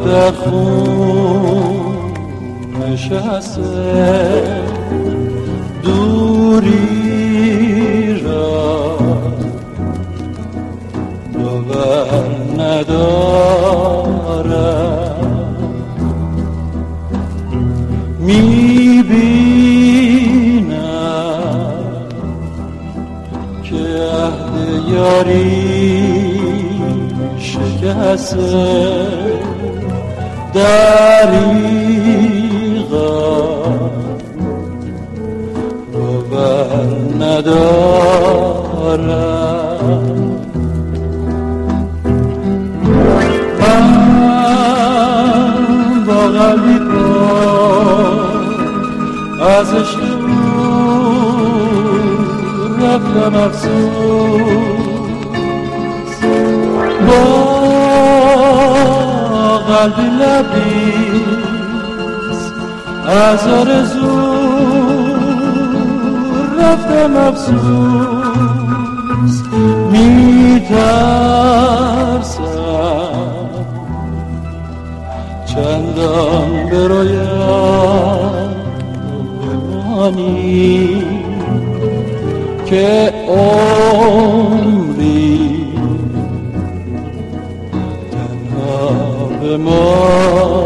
در خون نشسته دوری را باور ندارم، میبینم که عهد یاری شکسته، دریغا باور ندارم. من با قلبی پر از عشق رفتم افسوس، با قلبی لبریز از آرزو رفتم افسوس. میترسم چندان برویم بمانی که عمری بمانی.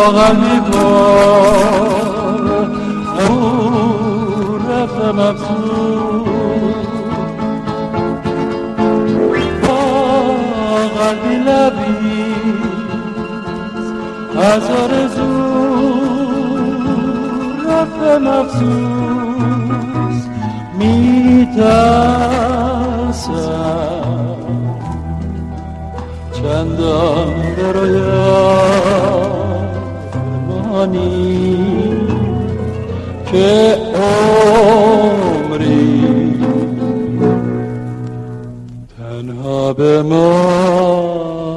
قلبی پر رفتم افسوس، با قلبی لبریز از آرزو رفتم افسوس. میترسم چندان برایم که عمری تنها بمانی.